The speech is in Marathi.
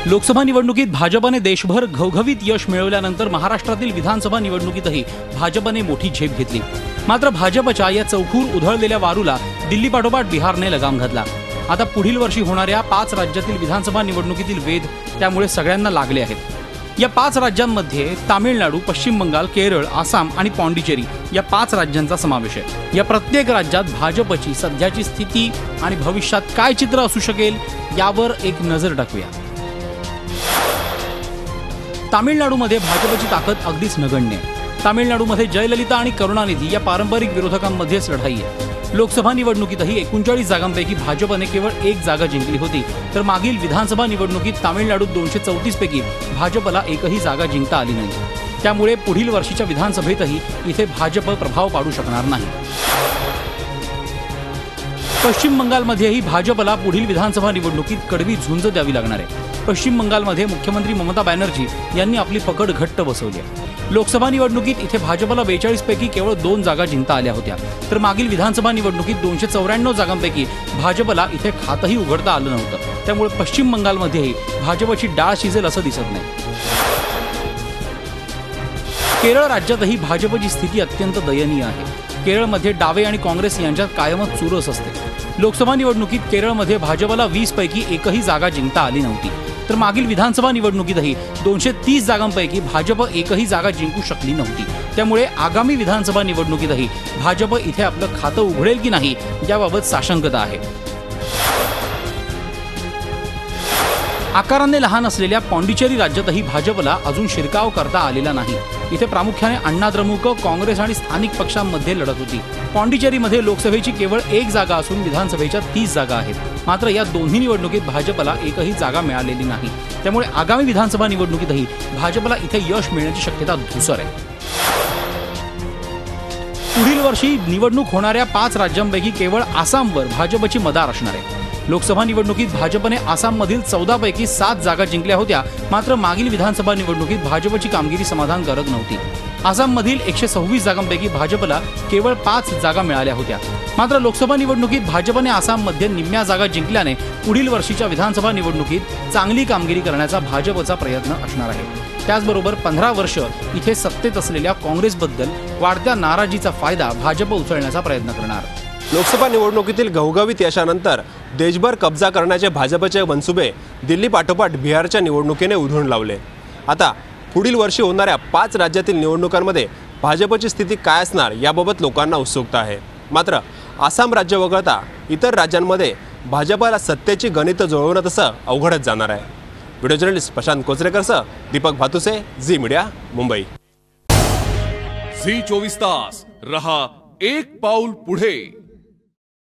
लोकसभा निवडणुकीत भाजपने देशभर घवघवीत यश मिळवल्यानंतर महाराष्ट्रातील विधानसभा निवडणुकीतही भाजपने मोठी झेप घेतली। मात्र भाजपच्या या चौफूर उधळलेल्या वारूला दिल्लीपाठोपाठ बिहारने लगाम घातला। आता पुढील वर्षी होणाऱ्या 5 राज्यातील विधानसभा निवडणुकीतील वेध त्यामुळे सगळ्यांना लागले आहेत। या 5 राज्यांमध्ये तामिळनाडू, पश्चिम बंगाल, केरळ, आसाम आणि पॉंडिचेरी या 5 राज्यांचा समावेश आहे। या प्रत्येक राज्यात भाजपची सध्याची स्थिती आणि भविष्यात काय चित्र असू शकेल यावर एक नजर टाकूया। तामिळनाडूमध्ये भाजपची ताकद अगदीच नगण्य आहे। तामिळनाडूमध्ये जयललिता आणि करुणानिधी या पारंपरिक विरोधकांमध्येच लढाई आहे। लोकसभा निवडणुकीतही 39 जागांपैकी भाजपने केवळ 1 जागा जिंकली होती, तर मागील विधानसभा निवडणुकीत तामिळनाडूत 234 पैकी भाजपला एकही जागा जिंकता आली नाही। त्यामुळे पुढील वर्षीच्या विधानसभेतही इथे भाजप प्रभाव पाडू शकणार नाही। पश्चिम बंगालमध्येही भाजपला पुढील विधानसभा निवडणुकीत कडवी झुंज द्यावी लागणार आहे। पश्चिम बंगालमध्ये मुख्यमंत्री ममता बॅनर्जी यांनी आपली पकड घट्ट बसवली आहे। लोकसभा निवडणुकीत इथे भाजपला 42 पैकी केवळ 2 जागा जिंकता आल्या होत्या, तर मागील विधानसभा निवडणुकीत 294 जागांपैकी भाजपला इथे खातही उघडता आलं नव्हतं। त्यामुळे पश्चिम बंगालमध्येही भाजपची डाळ शिजेल असं दिसत नाही। केरळ राज्यातही भाजपची स्थिती अत्यंत दयनीय आहे। केरळमध्ये डावे आणि काँग्रेस यांच्यात कायमच चुरस असते। लोकसभा निवडणुकीत केरळमध्ये भाजपला 20 पैकी एकही जागा जिंकता आली नव्हती, तर मागील विधानसभा निवडणुकीतही 230 जागांपैकी भाजप एकही जागा जिंकू शकली नव्हती। त्यामुळे आगामी विधानसभा निवडणुकीतही भाजप इथे आपलं खातं उघडेल की नाही याबाबत साशंकता आहे। आकाराने लहान असलेल्या पॉंडिचेरी राज्यातही भाजपला अजून शिरकाव करता आलेला नाही। इथे प्रामुख्याने अण्णा द्रमुक, काँग्रेस आणि स्थानिक पक्षांमध्ये लढत होती। पॉंडिचेरीमध्ये लोकसभेची केवळ 1 जागा असून विधानसभेच्या 30 जागा आहेत। मात्र या दोन्ही निवडणुकीत भाजपला एकही जागा मिळालेली नाही। त्यामुळे आगामी विधानसभा निवडणुकीतही भाजपला इथे यश मिळण्याची शक्यता धुसर आहे। पुढील वर्षी निवडणूक होणाऱ्या 5 राज्यांपैकी केवळ आसामवर भाजपची मदार असणार आहे। लोकसभा निवडणुकीत भाजपने आसाममधील 14 पैकी 7 जागा जिंकल्या होत्या, मात्र मागील विधानसभा निवडणुकीत भाजपची कामगिरी समाधानकारक नव्हती। आसाममधील 126 जागांपैकी भाजपला केवळ 5 जागा मिळाल्या होत्या। मात्र लोकसभा निवडणुकीत भाजपने आसाममध्ये निम्म्या जागा जिंकल्याने पुढील वर्षीच्या विधानसभा निवडणुकीत चांगली कामगिरी करण्याचा भाजपचा प्रयत्न असणार आहे। त्याचबरोबर 15 वर्ष इथे सत्तेत असलेल्या काँग्रेसबद्दल वाढत्या नाराजीचा फायदा भाजप उचलण्याचा प्रयत्न करणार। लोकसभा निवडणुकीतील घवघवीत यशानंतर देशभर कब्जा करण्याचे भाजपचे मनसुबे दिल्ली पाठोपाठ बिहारच्या निवडणुकीने उधळून लावले। आता पुढील वर्षी होणाऱ्या 5 राज्यातील निवडणुकांमध्ये भाजपची स्थिती काय असणार याबाबत लोकांना उत्सुकता आहे। मात्र आसाम राज्य वगळता इतर राज्यांमध्ये भाजपला सत्तेची गणितं जुळवणं तसं अवघडच जाणार आहे। व्हिडिओ जर्नलिस्ट प्रशांत कोचरेकरसह Deepak Bhatuse, Zee media, Mumbai. Zee 24 तास रहा एक पाऊल पुढे।